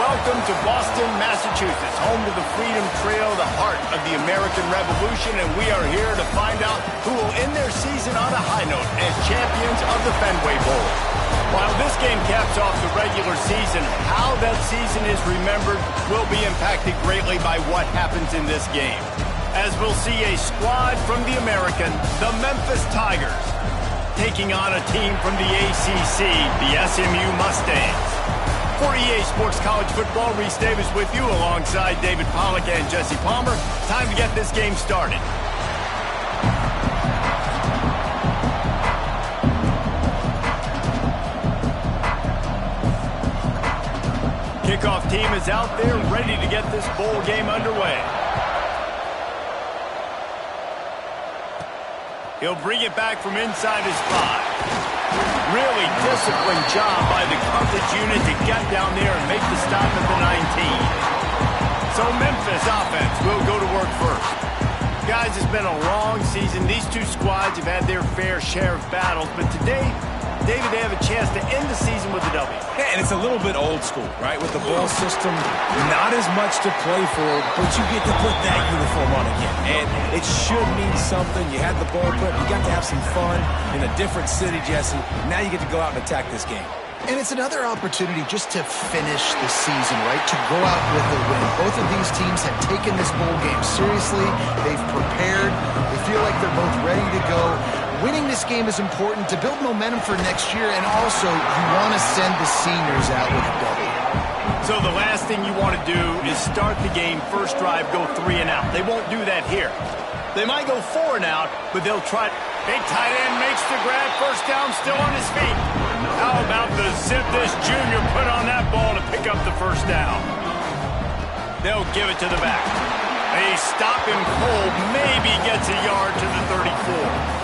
welcome to Boston, Massachusetts, home to the Freedom Trail, the heart of the American Revolution, and we are here to find out who will end their season on a high note as champions of the Fenway Bowl. While this game caps off the regular season, how that season is remembered will be impacted greatly by what happens in this game. As we'll see a squad from the American, the Memphis Tigers, taking on a team from the ACC, the SMU Mustangs. For EA Sports College Football, Reese Davis with you alongside David Pollack and Jesse Palmer. Time to get this game started. Kickoff team is out there ready to get this bowl game underway. He'll bring it back from inside his 5. Really disciplined job by the coverage unit to get down there and make the stop at the 19. So Memphis offense will go to work first. Guys, it's been a long season. These two squads have had their fair share of battles, but today, David, they have a chance to end the season with a W. Yeah, and it's a little bit old school, right? With the bowl system, not as much to play for, but you get to put that uniform on again. And it should mean something. You had the bowl prep. You got to have some fun in a different city, Jesse. Now you get to go out and attack this game. And it's another opportunity just to finish the season, right? To go out with a win. Both of these teams have taken this bowl game seriously. They've prepared. They feel like they're both ready to go. Winning this game is important to build momentum for next year, and also you want to send the seniors out with a W. So the last thing you want to do is start the game, first drive, go 3 and out. They won't do that here. They might go 4 and out, but they'll try. Big tight end makes the grab, first down, still on his feet. How about the zip this junior put on that ball to pick up the first down? They'll give it to the back. They stop him cold, maybe gets a yard to the 34.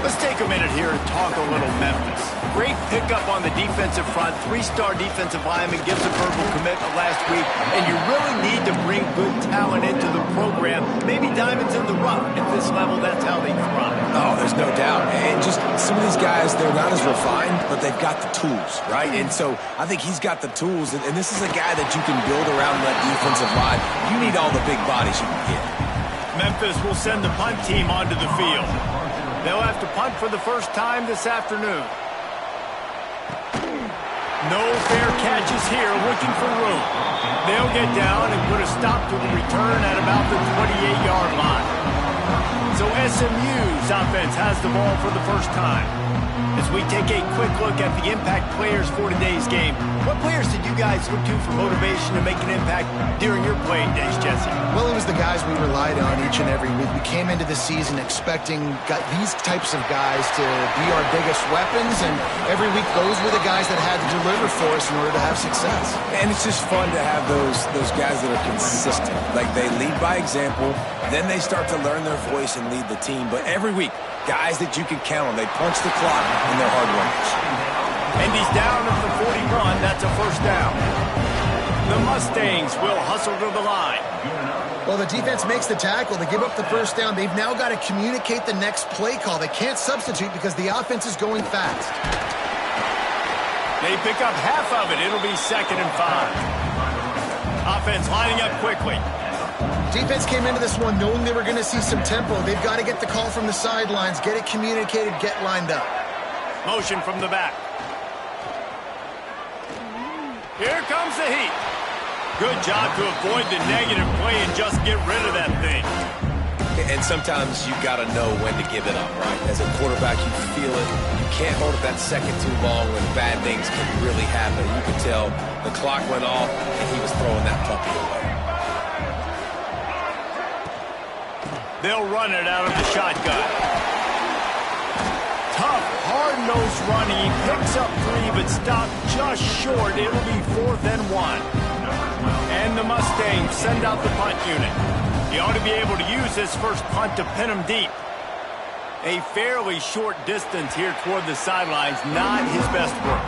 Let's take a minute here and talk a little Memphis. Great pickup on the defensive front. 3-star defensive lineman gives a verbal commitment last week, and you really need to bring good talent into the program. Maybe diamonds in the rough. At this level, that's how they thrive. Oh, there's no doubt. And just some of these guys, they're not as refined, but they've got the tools, right? And so I think he's got the tools, and this is a guy that you can build around that defensive line. You need all the big bodies you can get. Memphis will send the punt team onto the field. They'll have to punt for the first time this afternoon. No fair catches here, looking for room. They'll get down and put a stop to the return at about the 28-yard line. So SMU's offense has the ball for the first time. As we take a quick look at the impact players for today's game, what players did you guys look to for motivation to make an impact during your playing days, Jesse? Well, it was the guys we relied on each and every week. We came into the season expecting these types of guys to be our biggest weapons, and every week those were the guys that had to deliver for us in order to have success. And it's just fun to have those guys that are consistent. Like, they lead by example, then they start to learn their voice and lead the team. But every week, guys that you can count on. They punch the clock, and they're hard runners. And he's down at the 41. That's a first down. The Mustangs will hustle to the line. Well, the defense makes the tackle. They give up the first down. They've now got to communicate the next play call. They can't substitute because the offense is going fast. They pick up half of it. It'll be 2nd and 5. Offense lining up quickly. Defense came into this one knowing they were going to see some tempo. They've got to get the call from the sidelines, get it communicated, get lined up. Motion from the back. Here comes the heat. Good job to avoid the negative play and just get rid of that thing. And sometimes you got to know when to give it up, right? As a quarterback, you feel it. You can't hold it that second too long when bad things can really happen. You could tell the clock went off and he was throwing that puppy away. They'll run it out of the shotgun. Tough, hard-nosed running. He picks up 3, but stopped just short. It'll be 4th and 1. And the Mustangs send out the punt unit. He ought to be able to use this first punt to pin him deep. A fairly short distance here toward the sidelines, not his best work.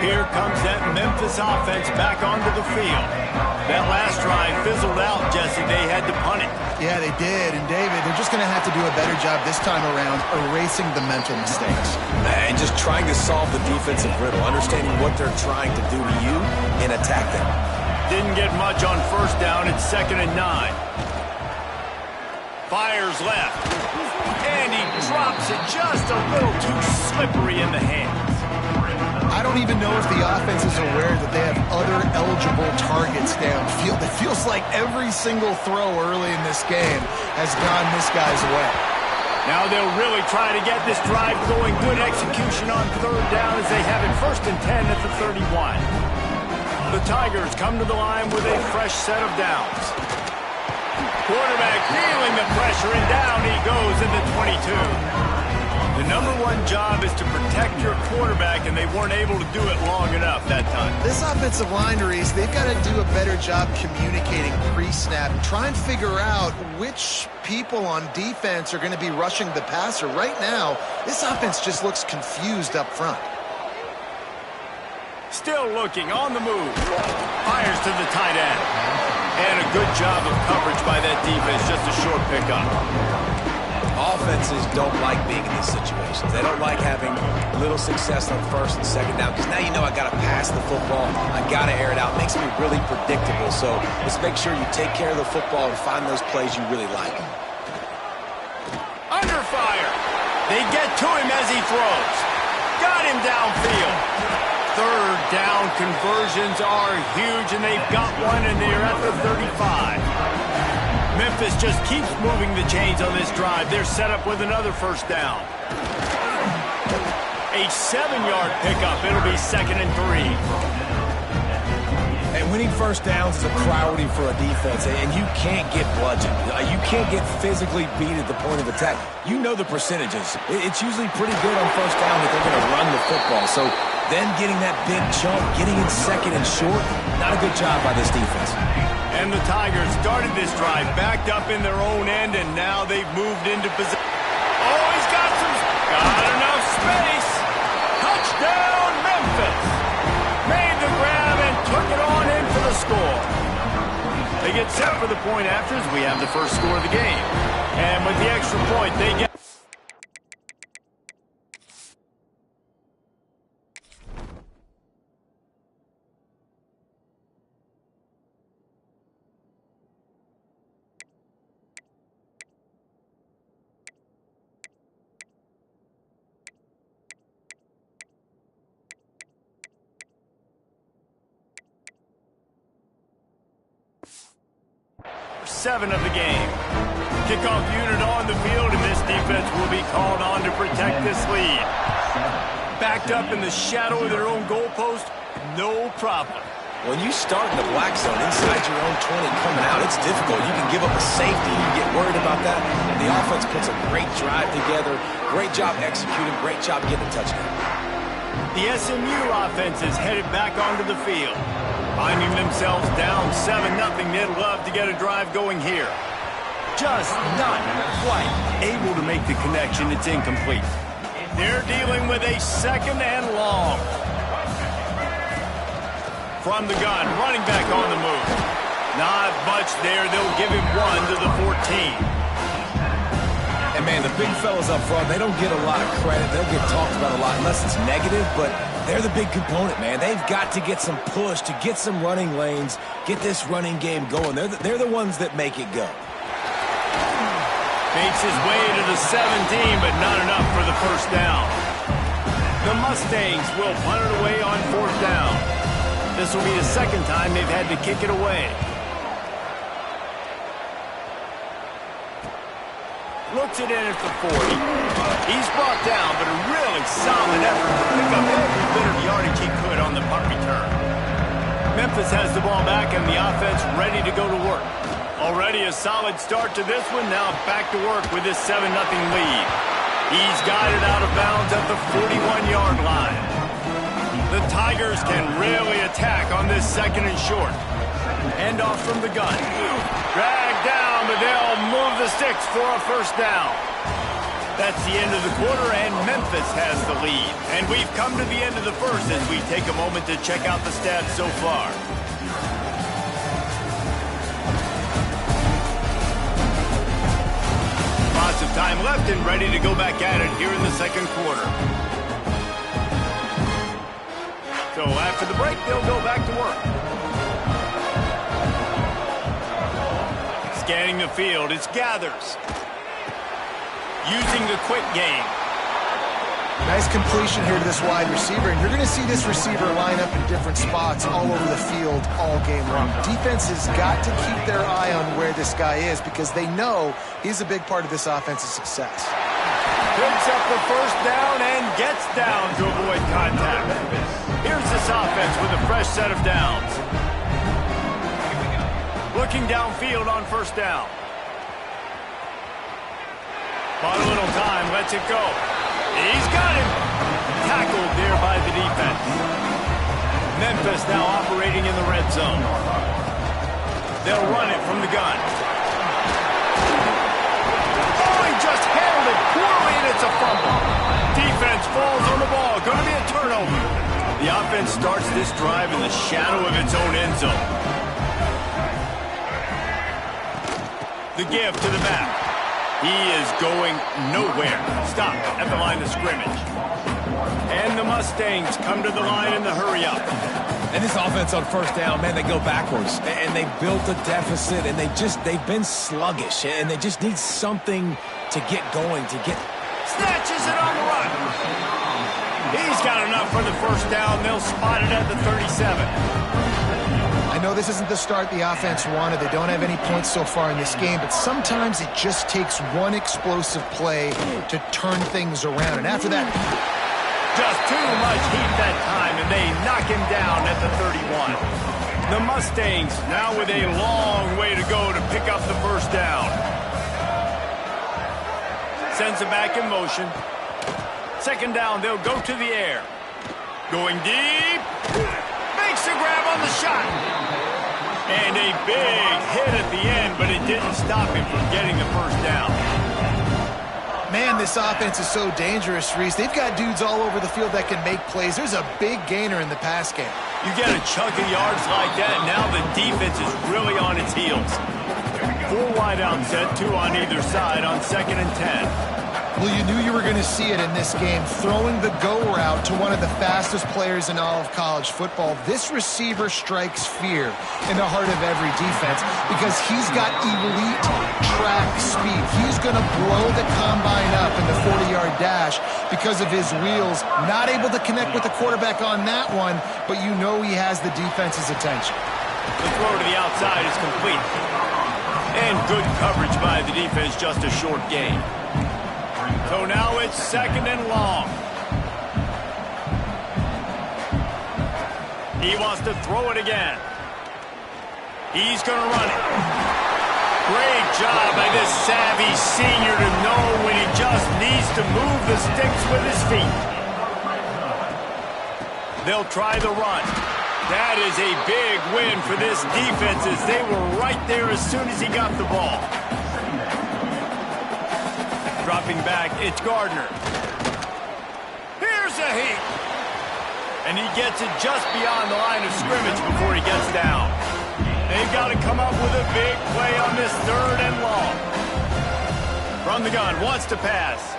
Here comes that Memphis offense back onto the field. That last drive fizzled out, Jesse. They had to punt it. Yeah, they did. And, David, they're just going to have to do a better job this time around erasing the mental mistakes. And just trying to solve the defensive riddle, understanding what they're trying to do to you and attack them. Didn't get much on first down. It's 2nd and 9. Fires left. And he drops it just a little too slippery in the hands. I don't even know if the offense is aware that they have other eligible targets downfield. It feels like every single throw early in this game has gone this guy's way. Now they'll really try to get this drive going. Good execution on 3rd down as they have it 1st and 10 at the 31. The Tigers come to the line with a fresh set of downs. Quarterback feeling the pressure, and down he goes in the 22. The #1 job is to protect your quarterback, and they weren't able to do it long enough that time. This offensive line, Reese, they've got to do a better job communicating pre-snap and try and figure out which people on defense are going to be rushing the passer. Right now, this offense just looks confused up front. Still looking on the move. Fires to the tight end. And a good job of coverage by that defense, just a short pickup. Offenses don't like being in these situations. They don't like having little success on 1st and 2nd down because now you know I got to pass the football. I got to air it out. It makes me really predictable. So let's make sure you take care of the football and find those plays you really like. Under fire. They get to him as he throws. Got him downfield. 3rd down conversions are huge, and they've got one, and they're at the 35. Memphis just keeps moving the chains on this drive. They're set up with another 1st down. A 7-yard pickup. It'll be 2nd and 3. And winning 1st downs is a priority for a defense, and you can't get bludgeoned. You can't get physically beat at the point of attack. You know the percentages. It's usually pretty good on 1st down that they're going to run the football. So then getting that big chunk, getting in 2nd and short, not a good job by this defense. And the Tigers started this drive backed up in their own end, and now they've moved into position. Oh, he's got enough space. Touchdown, Memphis. Made the grab and took it on in for the score. They get set for the point after as we have the first score of the game. And with the extra point, they get... Seven of the game. Kickoff unit on the field, and this defense will be called on to protect this lead. Backed up in the shadow of their own goalpost, no problem. When you start in the black zone inside your own 20 coming out, it's difficult. You can give up a safety. You get worried about that. The offense puts a great drive together. Great job executing. Great job getting a touchdown. The SMU offense is headed back onto the field. Finding themselves down 7-0, they'd love to get a drive going here. Just not quite able to make the connection. It's incomplete. They're dealing with a 2nd and long. From the gun, running back on the move. Not much there. They'll give him 1 to the 14. And, man, the big fellas up front, they don't get a lot of credit. They'll get talked about a lot unless it's negative, but they're the big component, man. They've got to get some push, to get some running lanes, get this running game going. They're the ones that make it go. Makes his way to the 17, but not enough for the 1st down. The Mustangs will punt it away on 4th down. This will be the 2nd time they've had to kick it away. Looks it in at the 40. He's brought down, but a really solid effort to pick up every bit of yardage he could on the punt return. Memphis has the ball back and the offense ready to go to work. Already a solid start to this one. Now back to work with this 7-0 lead. He's got it out of bounds at the 41-yard line. The Tigers can really attack on this 2nd and short. Hand off from the gun. Dragged down, but they'll move the sticks for a 1st down. That's the end of the quarter, and Memphis has the lead. And we've come to the end of the first as we take a moment to check out the stats so far. Lots of time left and ready to go back at it here in the second quarter. So after the break, they'll go back to work. Scanning the field, it's Gathers. Using the quick game. Nice completion here to this wide receiver, and you're going to see this receiver line up in different spots all over the field all game long. Defense has got to keep their eye on where this guy is because they know he's a big part of this offense's success. Picks up the first down and gets down to avoid contact. Here's this offense with a fresh set of downs. Looking downfield on first down. Bought a little time, lets it go. He's got him. Tackled there by the defense. Memphis now operating in the red zone. They'll run it from the gun. Oh, he just handled it poorly, and it's a fumble. Defense falls on the ball. Going to be a turnover. The offense starts this drive in the shadow of its own end zone. The give to the back. He is going nowhere. Stop at the line of scrimmage. And the Mustangs come to the line in the hurry-up. And this offense on first down, man, they go backwards. And they built a deficit, and they've been sluggish. And they just need something to get going, Snatches it on the run. He's got enough for the first down. They'll spot it at the 37. I know this isn't the start the offense wanted. They don't have any points so far in this game, but sometimes it just takes one explosive play to turn things around. And after that, just too much heat that time, and they knock him down at the 31. The Mustangs now with a long way to go to pick up the first down. Sends it back in motion. Second down, they'll go to the air. Going deep. Makes a grab on the shot. And a big hit at the end, but it didn't stop him from getting the first down. Man, this offense is so dangerous, Reese. They've got dudes all over the field that can make plays. There's a big gainer in the pass game. You get a chunk of yards like that, now the defense is really on its heels. 4 wide out set, 2 on either side on 2nd and 10. Well, you knew you were going to see it in this game, throwing the go route to one of the fastest players in all of college football. This receiver strikes fear in the heart of every defense because he's got elite track speed. He's going to blow the combine up in the 40-yard dash because of his wheels. Not able to connect with the quarterback on that one, but you know he has the defense's attention. The throw to the outside is complete. And good coverage by the defense, just a short gain. So now it's 2nd and long. He wants to throw it again. He's going to run it. Great job by this savvy senior to know when he just needs to move the sticks with his feet. They'll try the run. That is a big win for this defense as they were right there as soon as he got the ball. Dropping back, it's Gardner. Here's a heat. And he gets it just beyond the line of scrimmage before he gets down. They've got to come up with a big play on this 3rd and long. From the gun, wants to pass.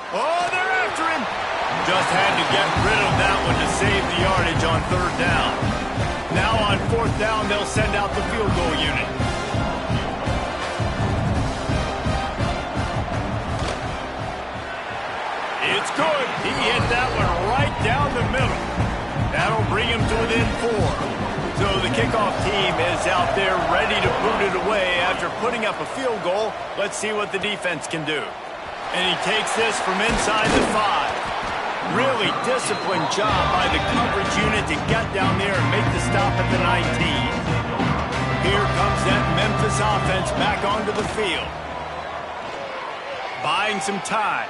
Oh, they're after him. Just had to get rid of that one to save the yardage on 3rd down. Now on 4th down, they'll send out the field goal unit. It's good. He hit that one right down the middle. That'll bring him to within 4. So the kickoff team is out there ready to boot it away after putting up a field goal. Let's see what the defense can do. And he takes this from inside the 5. Really disciplined job by the coverage unit to get down there and make the stop at the 19. Here comes that Memphis offense back onto the field. Buying some time.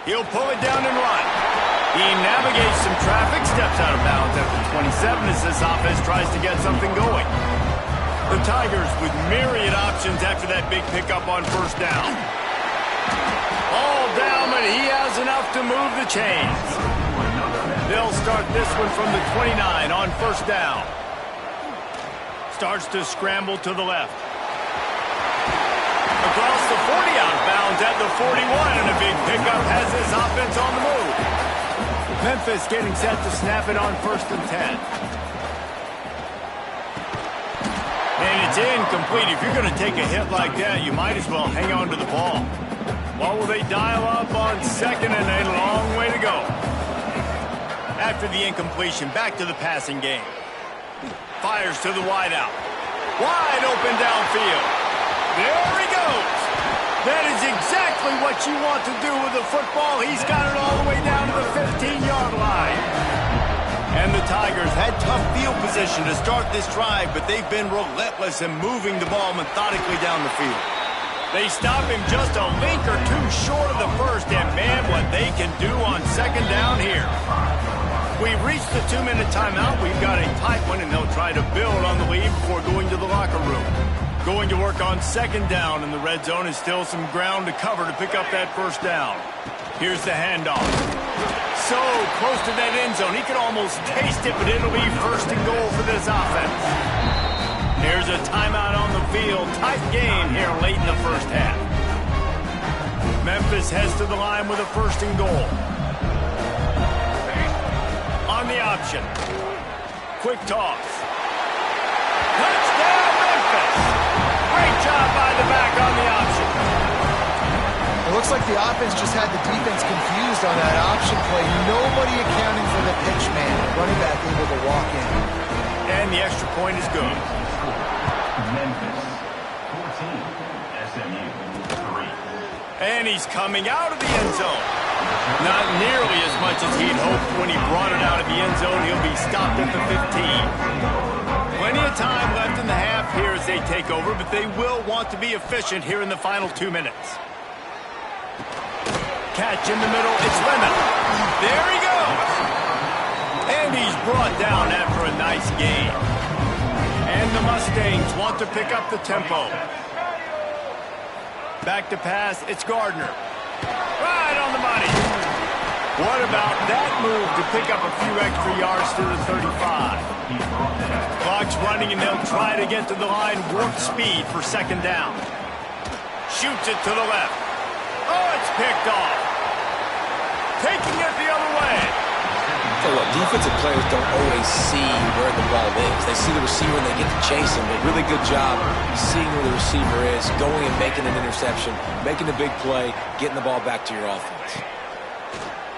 He'll pull it down and run. He navigates some traffic, steps out of bounds at the 27 as this offense tries to get something going. The Tigers with myriad options after that big pickup on 1st down. All down, but he has enough to move the chains. They'll start this one from the 29 on first down. Starts to scramble to the left. Across the 40, out of bounds at the 41, and a big pickup has this offense on the move. Memphis getting set to snap it on first and 10. And it's incomplete. If you're going to take a hit like that, you might as well hang on to the ball. What will they dial up on second, and a long way to go. After the incompletion, back to the passing game. Fires to the wideout. Wide open downfield. There he goes. That is exactly what you want to do with the football. He's got it all the way down to the 15-yard line. And the Tigers had tough field position to start this drive, but they've been relentless in moving the ball methodically down the field. They stop him just a link or two short of the first, and man, what they can do on second down here. We've reached the 2-minute timeout. We've got a tight one, and they'll try to build on the lead before going to the locker room. Going to work on second down, and the red zone is still some ground to cover to pick up that first down. Here's the handoff. So close to that end zone. He could almost taste it, but it'll be first and goal for this offense. Here's a timeout on the field. Tight game here late in the first half. Memphis heads to the line with a first and goal. On the option. Quick toss. Touchdown, Memphis! Great job by the back on the option. It looks like the offense just had the defense confused on that option play. Nobody accounting for the pitch man. Running back able to walk in. And the extra point is good. Memphis 14, SMU 3. And he's coming out of the end zone. Not nearly as much as he'd hoped when he brought it out of the end zone. He'll be stopped at the 15. Plenty of time left in the half here as they take over, but they will want to be efficient here in the final 2 minutes. Catch in the middle, it's Lemon. There he goes. And he's brought down after a nice gain. And the Mustangs want to pick up the tempo. Back to pass, it's Gardner. Right on the money. What about that move to pick up a few extra yards to the 35? Clock's running, and they'll try to get to the line warp speed for second down. Shoots it to the left. Oh, it's picked off. Taking it the other way. So look, defensive players don't always see where the ball is. They see the receiver and they get to chase him. But really good job seeing where the receiver is, going and making an interception, making a big play, getting the ball back to your offense.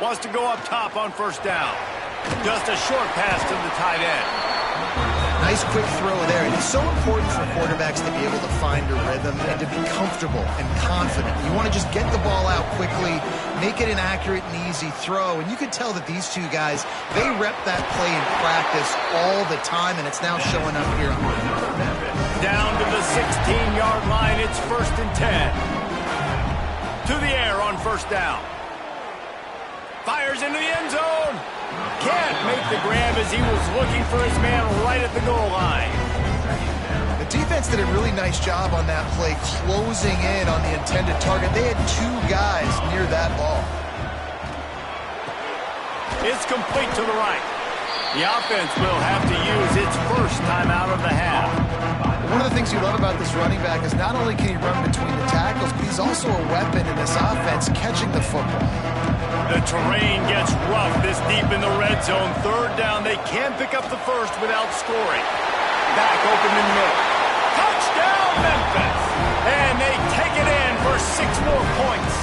Wants to go up top on first down. Just a short pass to the tight end. Nice quick throw there. And it's so important for quarterbacks to be able to find a rhythm and to be comfortable and confident. You want to just get the ball out quickly, make it an accurate and easy throw. And you can tell that these two guys, they rep that play in practice all the time, and it's now showing up here on the field. Down to the 16-yard line. It's first and 10. To the air on first down. Fires into the end zone. Can't make the grab as he was looking for his man right at the goal line. The defense did a really nice job on that play, closing in on the intended target. They had two guys near that ball. It's complete to the right. The offense will have to use its first timeout of the half. One of the things you love about this running back is not only can he run between the tackles, but he's also a weapon in this offense catching the football. The terrain gets rough this deep in the red zone. Third down, they can pick up the first without scoring. Back open in the middle. Touchdown, Memphis! And they take it in for 6 more points.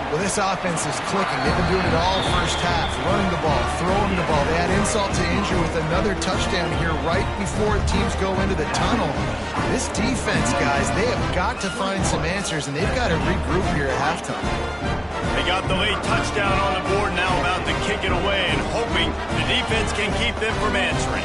Well, this offense is clicking. They've been doing it all first half, running the ball, throwing the ball. They had insult to injury with another touchdown here right before teams go into the tunnel. This defense, guys, they have got to find some answers, and they've got to regroup here at halftime. They got the late touchdown on the board, now about to kick it away and hoping the defense can keep them from answering.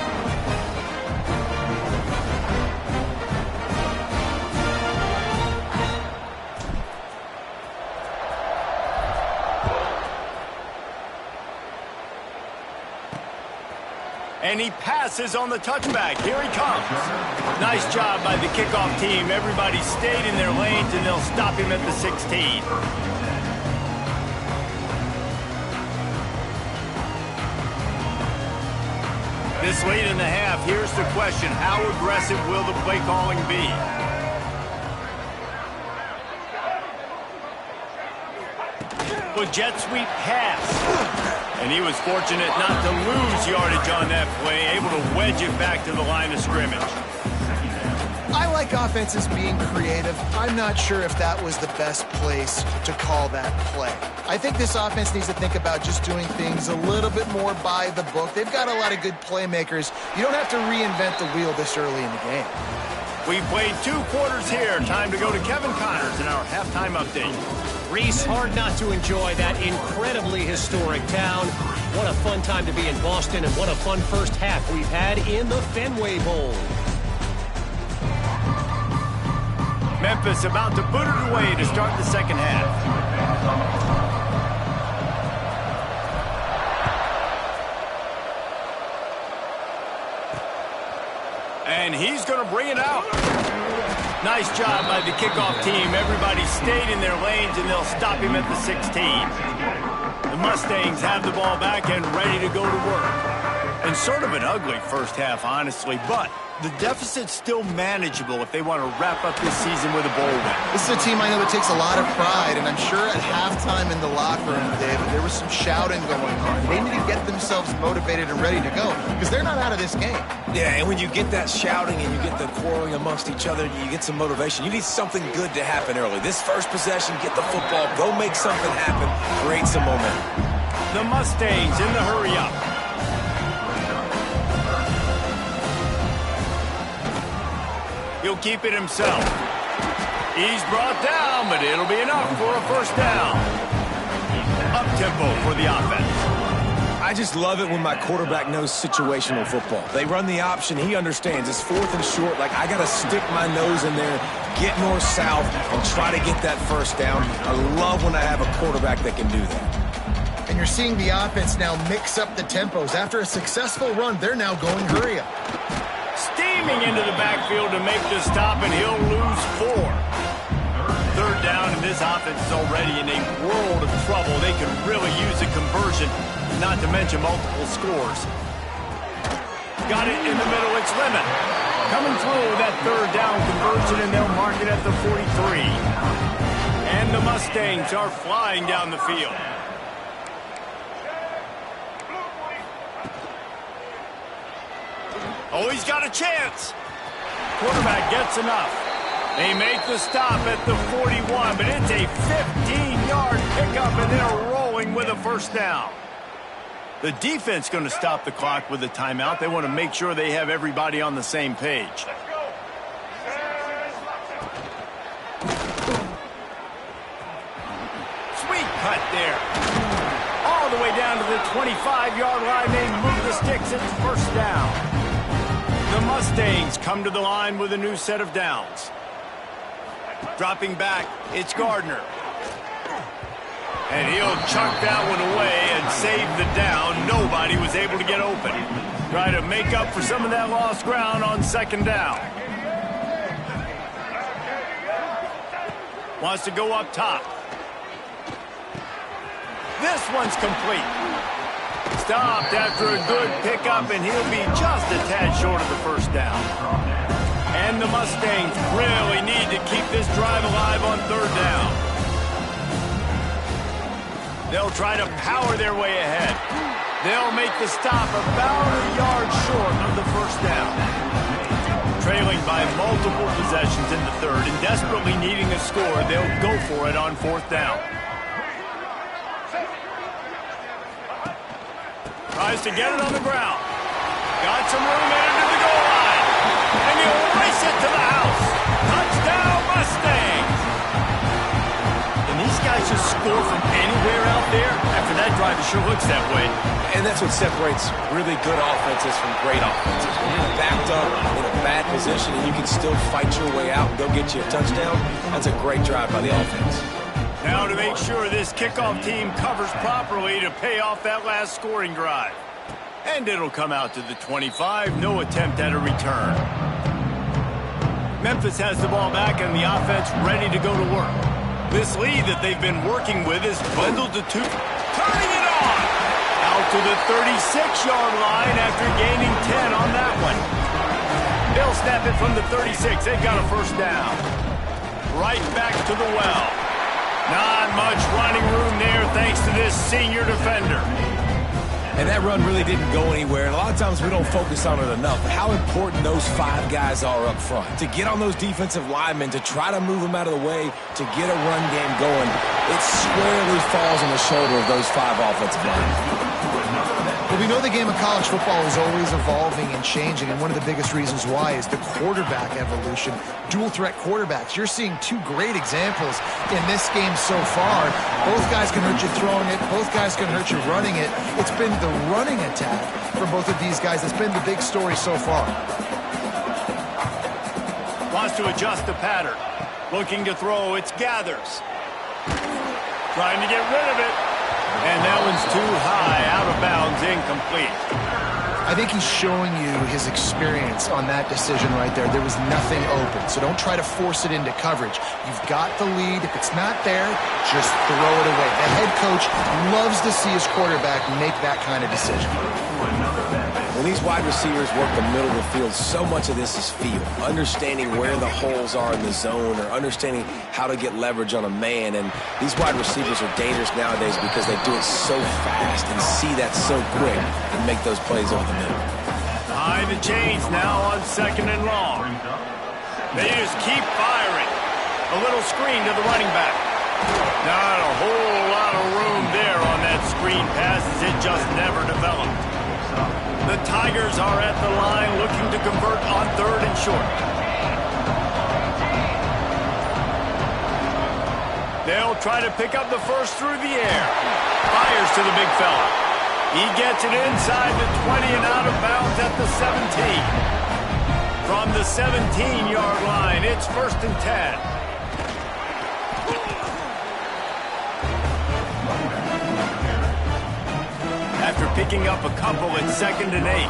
And he passes on the touchback. Here he comes. Nice job by the kickoff team. Everybody stayed in their lanes, and they'll stop him at the 16. This late in the half, here's the question. How aggressive will the play calling be? A jet sweep pass. And he was fortunate not to lose yardage on that play, able to wedge it back to the line of scrimmage. I like offenses being creative. I'm not sure if that was the best place to call that play. I think this offense needs to think about just doing things a little bit more by the book. They've got a lot of good playmakers. You don't have to reinvent the wheel this early in the game. We've played 2 quarters here. Time to go to Kevin Connors in our halftime update. Reese, hard not to enjoy that incredibly historic town. What a fun time to be in Boston, and what a fun first half we've had in the Fenway Bowl. Memphis about to put it away to start the second half. And he's going to bring it out. Nice job by the kickoff team. Everybody stayed in their lanes, and they'll stop him at the 16. The Mustangs have the ball back and ready to go to work. And sort of an ugly first half, honestly, but the deficit's still manageable if they want to wrap up this season with a bowl win. This is a team I know that takes a lot of pride, and I'm sure at halftime in the locker room, David, there was some shouting going on. They need to get themselves motivated and ready to go because they're not out of this game. Yeah, and when you get that shouting and you get the quarreling amongst each other, you get some motivation. You need something good to happen early. This first possession, get the football, go make something happen, create some momentum. The Mustangs in the hurry-up. He'll keep it himself. He's brought down, but it'll be enough for a first down. Up-tempo for the offense. I just love it when my quarterback knows situational football. They run the option. He understands. It's 4th and short. Like, I got to stick my nose in there, get north-south, and try to get that first down. I love when I have a quarterback that can do that. And you're seeing the offense now mix up the tempos. After a successful run, they're now going hurry-up. Steaming into the backfield to make the stop, and he'll lose 4. Third down, and this offense is already in a world of trouble. They can really use a conversion, not to mention multiple scores. Got it in the middle, it's Lemon. Coming through that third down conversion, and they'll mark it at the 43. And the Mustangs are flying down the field. Oh, he's got a chance. Quarterback gets enough. They make the stop at the 41, but it's a 15-yard pickup, and they're rolling with a first down. The defense going to stop the clock with a timeout. They want to make sure they have everybody on the same page. Sweet cut there. All the way down to the 25-yard line. They move the sticks. It's first down. The Mustangs come to the line with a new set of downs. Dropping back, it's Gardner. And he'll chuck that one away and save the down. Nobody was able to get open. Try to make up for some of that lost ground on second down. Wants to go up top. This one's complete. Stopped after a good pickup, and he'll be just a tad short of the first down. And the Mustangs really need to keep this drive alive on third down. They'll try to power their way ahead. They'll make the stop about a yard short of the first down. Trailing by multiple possessions in the third and desperately needing a score, they'll go for it on fourth down. Tries to get it on the ground. Got some room into the goal line. And he'll race it to the house. Touchdown, Mustangs. And these guys just score from anywhere out there. After that drive, it sure looks that way. And that's what separates really good offenses from great offenses. When you're backed up in a bad position and you can still fight your way out and go get you a touchdown, that's a great drive by the offense. Now to make sure this kickoff team covers properly to pay off that last scoring drive. And it'll come out to the 25. No attempt at a return. Memphis has the ball back and the offense ready to go to work. This lead that they've been working with is bundled to 2. Turning it on! Out to the 36-yard line after gaining 10 on that one. They'll snap it from the 36. They've got a first down. Right back to the well. Not much running room there thanks to this senior defender. And that run really didn't go anywhere. And a lot of times we don't focus on it enough. How important those 5 guys are up front. To get on those defensive linemen, to try to move them out of the way, to get a run game going, it squarely falls on the shoulder of those 5 offensive linemen. Well, we know the game of college football is always evolving and changing, and one of the biggest reasons why is the quarterback evolution. Dual-threat quarterbacks. You're seeing 2 great examples in this game so far. Both guys can hurt you throwing it. Both guys can hurt you running it. It's been the running attack for both of these guys that's been the big story so far. Wants to adjust the pattern. Looking to throw. It's Gathers. Trying to get rid of it. And that one's too high, out of bounds, incomplete. I think he's showing you his experience on that decision right there. There was nothing open, so don't try to force it into coverage. You've got the lead. If it's not there, just throw it away. The head coach loves to see his quarterback make that kind of decision. When these wide receivers work the middle of the field, so much of this is feel. Understanding where the holes are in the zone or understanding how to get leverage on a man. And these wide receivers are dangerous nowadays because they do it so fast and see that so quick and make those plays over the middle. Behind the chains now on 2nd and long. They just keep firing. A little screen to the running back. Not a whole lot of room there on that screen pass as it just never developed. The Tigers are at the line looking to convert on 3rd and short. They'll try to pick up the first through the air. Fires to the big fella. He gets it inside the 20 and out of bounds at the 17. From the 17-yard line, it's 1st and 10. After picking up a couple at 2nd and 8.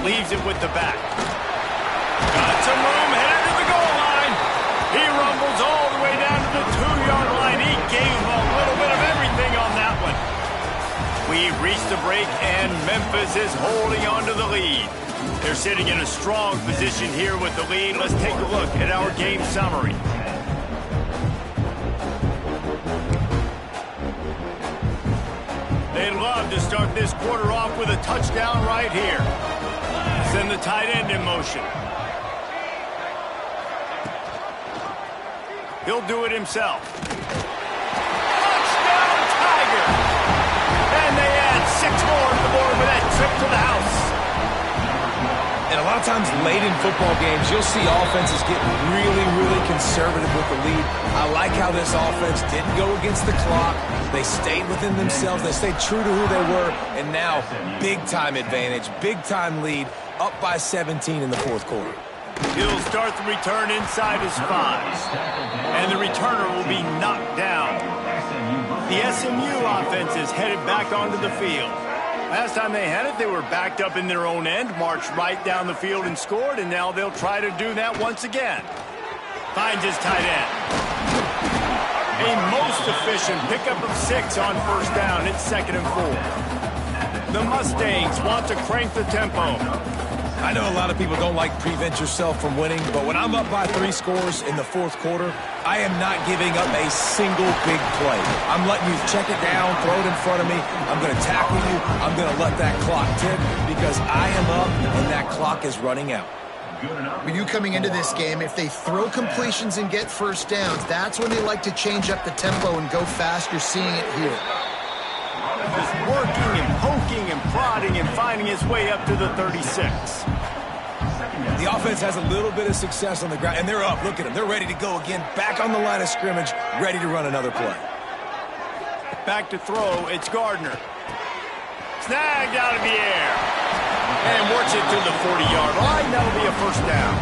Leaves it with the back. Got some room, headed to the goal line. He rumbles all the way down to the 2-yard line. He gave a little bit of everything on that one. We've reached the break, and Memphis is holding on to the lead. They're sitting in a strong position here with the lead. Let's take a look at our game summary. They'd love to start this quarter off with a touchdown right here. Send the tight end in motion. He'll do it himself. Touchdown, Tiger! And they add 6 more to the board with that trip to the house. And a lot of times late in football games, you'll see offenses get really, really conservative with the lead. I like how this offense didn't go against the clock. They stayed within themselves. They stayed true to who they were. And now, big-time advantage, big-time lead, up by 17 in the 4th quarter. He'll start the return inside his 5. And the returner will be knocked down. The SMU offense is headed back onto the field. Last time they had it, they were backed up in their own end, marched right down the field and scored, and now they'll try to do that once again. Finds his tight end. A most efficient pickup of 6 on 1st down. It's 2nd and 4. The Mustangs want to crank the tempo. I know a lot of people don't like prevent yourself from winning, but when I'm up by 3 scores in the 4th quarter, I am not giving up a single big play. I'm letting you check it down, throw it in front of me. I'm going to tackle you. I'm going to let that clock tick because I am up and that clock is running out. When you coming into this game, if they throw completions and get 1st downs, that's when they like to change up the tempo and go fast. You're seeing it here. Just working and poking and prodding and finding his way up to the 36. The offense has a little bit of success on the ground, and they're up. Look at them. They're ready to go again. Back on the line of scrimmage, ready to run another play. Back to throw. It's Gardner. Snagged out of the air. And works it to the 40-yard line. That'll be a 1st down.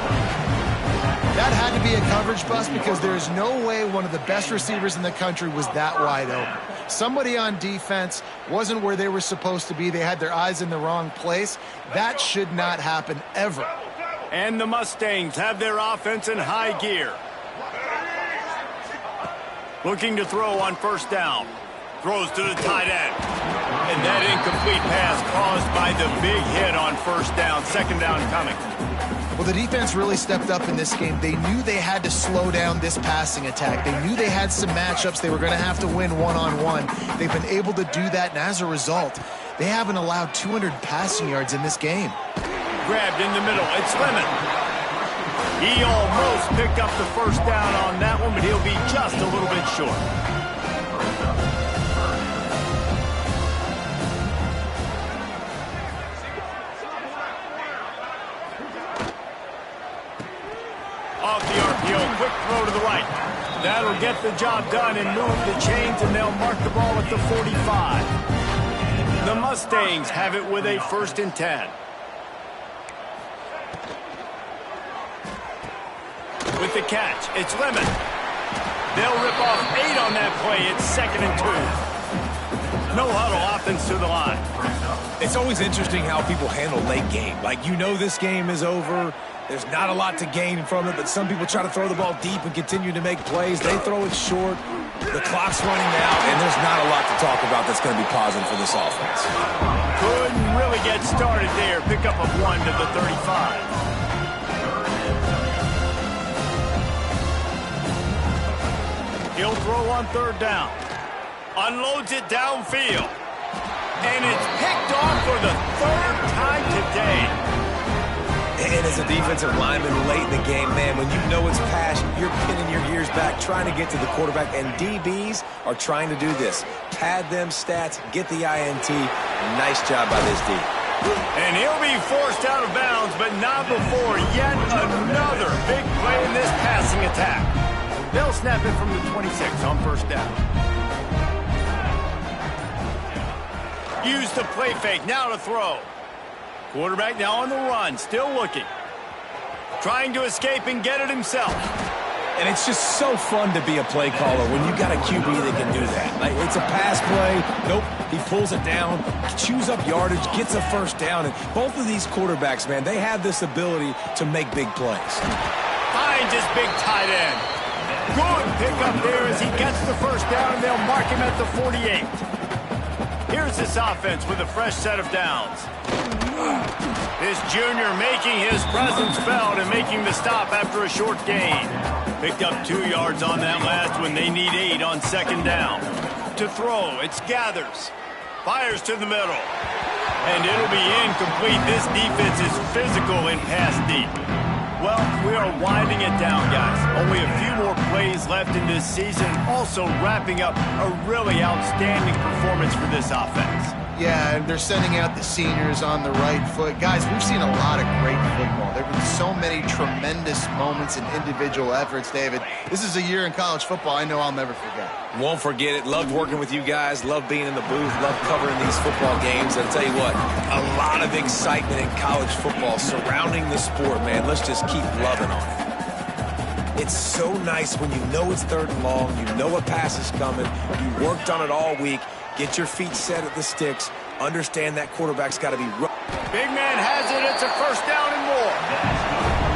That had to be a coverage bust because there is no way one of the best receivers in the country was that wide open. Somebody on defense wasn't where they were supposed to be. They had their eyes in the wrong place. That should not happen ever. And the Mustangs have their offense in high gear. Looking to throw on first down. Throws to the tight end. And that incomplete pass caused by the big hit on first down. Second down coming. Well, the defense really stepped up in this game. They knew they had to slow down this passing attack. They knew they had some matchups they were going to have to win one-on-one. They've been able to do that, and as a result, they haven't allowed 200 passing yards in this game. Grabbed in the middle. It's Lemon. He almost picked up the first down on that one, but he'll be just a little bit short. Off the RPO, quick throw to the right. That'll get the job done and move the chains, and they'll mark the ball at the 45. The Mustangs have it with a 1st and 10. With the catch, it's Lemon. They'll rip off 8 on that play. It's 2nd and 2. No huddle, offense to the line. It's always interesting how people handle late game. Like, you know this game is over. There's not a lot to gain from it, but some people try to throw the ball deep and continue to make plays. They throw it short. The clock's running out, and there's not a lot to talk about that's going to be positive for this offense. Couldn't really get started there. Pick up of 1 to the 35. He'll throw on 3rd down. Unloads it downfield. And it's picked off for the 3rd time today. And as a defensive lineman late in the game, man, when you know it's passion, you're pinning your ears back, trying to get to the quarterback, and DBs are trying to do this. Pad them stats, get the INT. Nice job by this D. And he'll be forced out of bounds, but not before yet another big play in this passing attack. They'll snap it from the 26 on first down. Use the play fake, now to throw. Quarterback now on the run, still looking. Trying to escape and get it himself. And it's just so fun to be a play caller when you got a QB that can do that. Like, it's a pass play. Nope, he pulls it down, chews up yardage, gets a first down. And both of these quarterbacks, man, they have this ability to make big plays. Finds his big tight end. Good pickup there as he gets the first down, and they'll mark him at the 48. Here's this offense with a fresh set of downs. This junior making his presence felt and making the stop after a short gain. Picked up 2 yards on that last one. They need 8 on 2nd down. To throw, it's Gathers. Fires to the middle. And it'll be incomplete. This defense is physical in pass deep. Well, we are winding it down, guys. Only a few more plays left in this season. Also wrapping up a really outstanding performance for this offense. Yeah, and they're sending out the seniors on the right foot. Guys, we've seen a lot of great football. There have been so many tremendous moments and individual efforts, David. This is a year in college football I know I'll never forget. Won't forget it. Loved working with you guys. Loved being in the booth. Loved covering these football games. And I'll tell you what, a lot of excitement in college football surrounding the sport, man. Let's just keep loving on it. It's so nice when you know it's 3rd and long. You know a pass is coming. You worked on it all week. Get your feet set at the sticks. Understand that quarterback's got to be... Big man has it. It's a first down and more.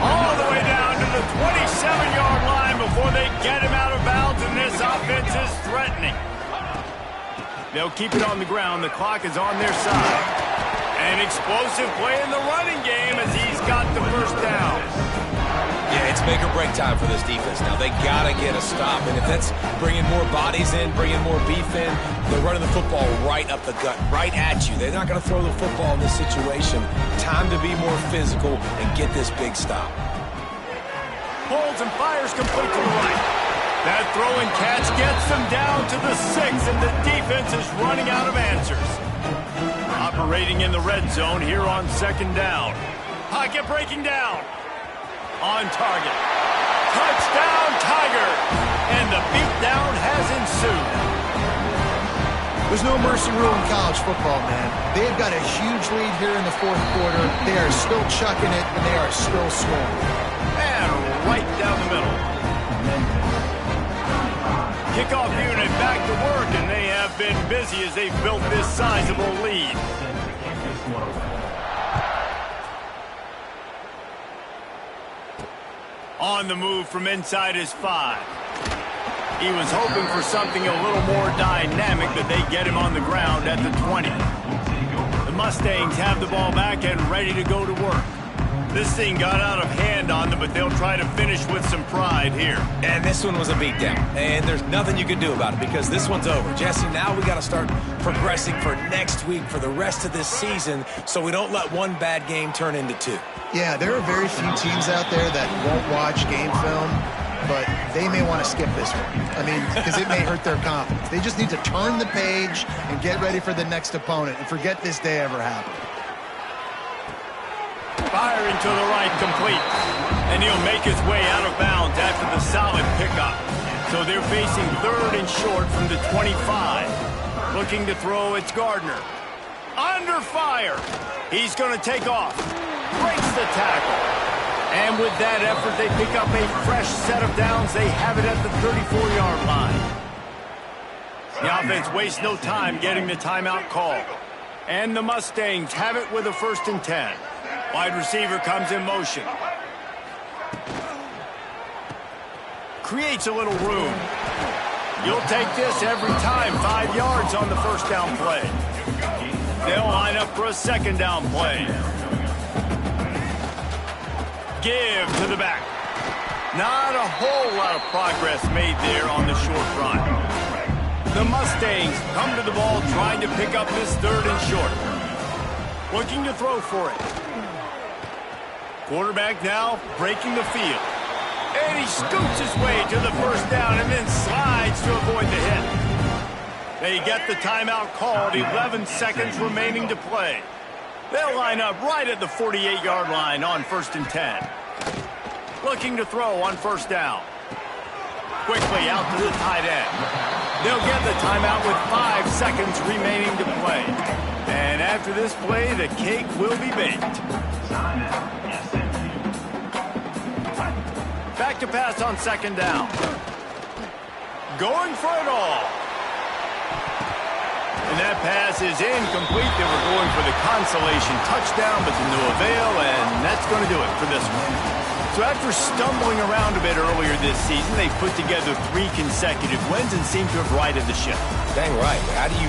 All the way down to the 27-yard line before they get him out of bounds, and this offense is threatening. They'll keep it on the ground. The clock is on their side. An explosive play in the running game as he's got the first down. Yeah, it's make or break time for this defense. Now, they got to get a stop. And if that's bringing more bodies in, bringing more beef in, they're running the football right up the gut, right at you. They're not going to throw the football in this situation. Time to be more physical and get this big stop. Holds and fires complete to the right. That throw and catch gets them down to the 6, and the defense is running out of answers. Operating in the red zone here on 2nd down. Pocket breaking down. On target. Touchdown, Tiger! And the beatdown has ensued. There's no mercy rule in college football, man. They've got a huge lead here in the 4th quarter. They are still chucking it, and they are still scoring. And right down the middle. Kickoff unit back to work, and they have been busy as they've built this sizable lead. On the move from inside his 5. He was hoping for something a little more dynamic, but they get him on the ground at the 20. The Mustangs have the ball back and ready to go to work. This thing got out of hand on them, but they'll try to finish with some pride here. And this one was a beatdown, and there's nothing you can do about it because this one's over. Jesse, now we got to start progressing for next week, for the rest of this season, so we don't let one bad game turn into 2. Yeah, there are very few teams out there that won't watch game film, but they may want to skip this one. I mean, because it may hurt their confidence. They just need to turn the page and get ready for the next opponent and forget this day ever happened. Firing to the right, complete. And he'll make his way out of bounds after the solid pickup. So they're facing 3rd and short from the 25. Looking to throw, it's Gardner. Under fire. He's going to take off. Breaks the tackle. And with that effort, they pick up a fresh set of downs. They have it at the 34-yard line. The offense wastes no time getting the timeout call. And the Mustangs have it with a 1st and 10. Wide receiver comes in motion. Creates a little room. You'll take this every time. 5 yards on the 1st down play. They'll line up for a 2nd down play. Give to the back. Not a whole lot of progress made there on the short run. The Mustangs come to the ball trying to pick up this 3rd and short. Looking to throw for it. Quarterback now breaking the field. And he scoots his way to the 1st down and then slides to avoid the hit. They get the timeout called. 11 seconds remaining to play. They'll line up right at the 48-yard line on 1st and 10. Looking to throw on 1st down. Quickly out to the tight end. They'll get the timeout with 5 seconds remaining to play. And after this play, the cake will be baked. Back to pass on 2nd down. Going for it all. And that pass is incomplete. They were going for the consolation touchdown, but to no avail, and that's going to do it for this one. So after stumbling around a bit earlier this season, they put together 3 consecutive wins and seem to have righted the ship. Dang right. How do you